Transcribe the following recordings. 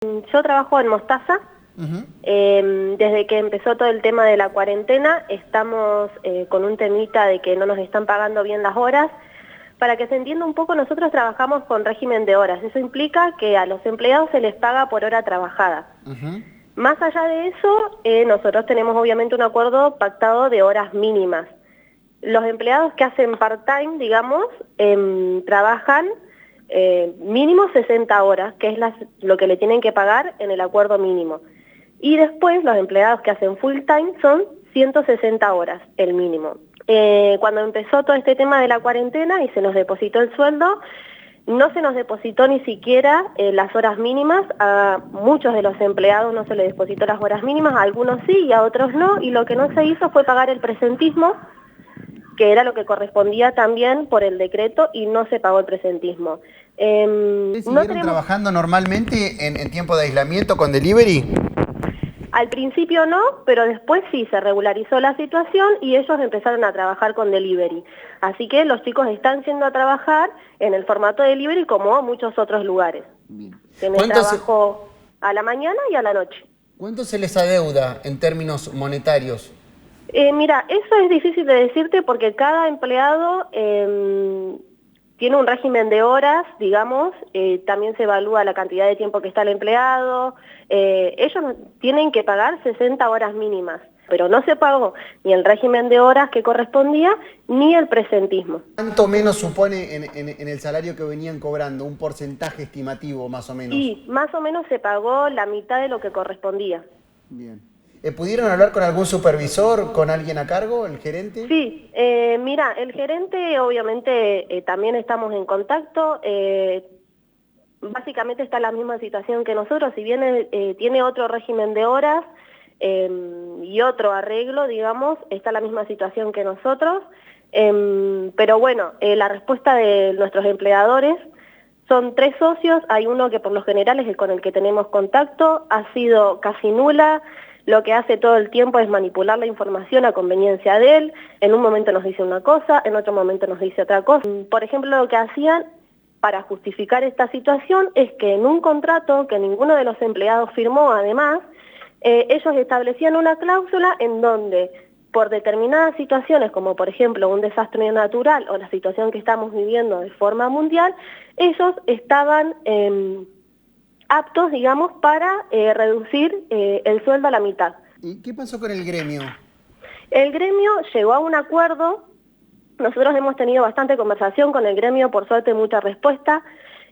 Yo trabajo en Mostaza. Desde que empezó todo el tema de la cuarentena estamos con un temita de que no nos están pagando bien las horas. Para que se entienda un poco, nosotros trabajamos con régimen de horas. Eso implica que a los empleados se les paga por hora trabajada. Más allá de eso, nosotros tenemos obviamente un acuerdo pactado de horas mínimas. Los empleados que hacen part-time, digamos, trabajan mínimo 60 horas, que es lo que le tienen que pagar en el acuerdo mínimo. Y después los empleados que hacen full-time son 160 horas, el mínimo. Cuando empezó todo este tema de la cuarentena y se nos depositó el sueldo, no se nos depositó ni siquiera las horas mínimas. A muchos de los empleados no se les depositó las horas mínimas, a algunos sí y a otros no, y lo que no se hizo fue pagar el presentismo, que era lo que correspondía también por el decreto, y no se pagó el presentismo. ¿Siguieron trabajando normalmente en tiempo de aislamiento con delivery? Al principio no, pero después sí se regularizó la situación y ellos empezaron a trabajar con delivery. Así que los chicos están yendo a trabajar en el formato de delivery como muchos otros lugares. Tienen trabajo a la mañana y a la noche. ¿Cuánto se les adeuda en términos monetarios? Mira, eso es difícil de decirte porque cada empleado tiene un régimen de horas, digamos, también se evalúa la cantidad de tiempo que está el empleado. Ellos tienen que pagar 60 horas mínimas, pero no se pagó ni el régimen de horas que correspondía, ni el presentismo. ¿Cuánto menos supone en el salario que venían cobrando? ¿Un porcentaje estimativo más o menos? Sí, más o menos se pagó la mitad de lo que correspondía. Bien. ¿Pudieron hablar con algún supervisor, con alguien a cargo, el gerente? Sí, mira, el gerente obviamente también estamos en contacto. Básicamente está en la misma situación que nosotros, si bien tiene otro régimen de horas y otro arreglo, digamos, está en la misma situación que nosotros. Pero bueno, la respuesta de nuestros empleadores, son 3 socios, hay uno que por lo general es el con el que tenemos contacto, ha sido casi nula. Lo que hace todo el tiempo es manipular la información a conveniencia de él. En un momento nos dice una cosa, en otro momento nos dice otra cosa. Por ejemplo, lo que hacían para justificar esta situación es que en un contrato que ninguno de los empleados firmó, además, ellos establecían una cláusula en donde por determinadas situaciones, como por ejemplo un desastre natural o la situación que estamos viviendo de forma mundial, ellos estaban aptos, digamos, para reducir el sueldo a la mitad. ¿Y qué pasó con el gremio? El gremio llegó a un acuerdo. Nosotros hemos tenido bastante conversación con el gremio, por suerte mucha respuesta.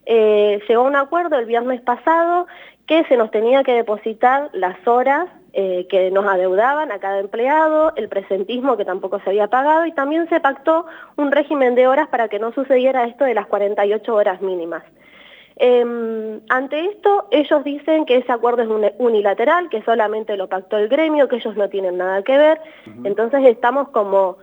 Llegó a un acuerdo el viernes pasado que se nos tenía que depositar las horas que nos adeudaban a cada empleado, el presentismo que tampoco se había pagado, y también se pactó un régimen de horas para que no sucediera esto de las 48 horas mínimas. Ante esto, ellos dicen que ese acuerdo es unilateral, que solamente lo pactó el gremio, que ellos no tienen nada que ver. Entonces estamos como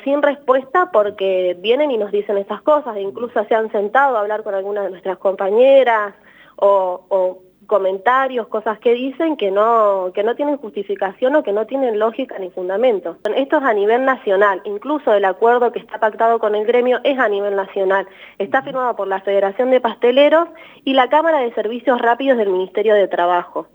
sin respuesta porque vienen y nos dicen estas cosas, e incluso se han sentado a hablar con algunas de nuestras compañeras o comentarios, cosas que dicen que no tienen justificación o que no tienen lógica ni fundamento. Esto es a nivel nacional, incluso el acuerdo que está pactado con el gremio es a nivel nacional. Está firmado por la Federación de Pasteleros y la Cámara de Servicios Rápidos del Ministerio de Trabajo.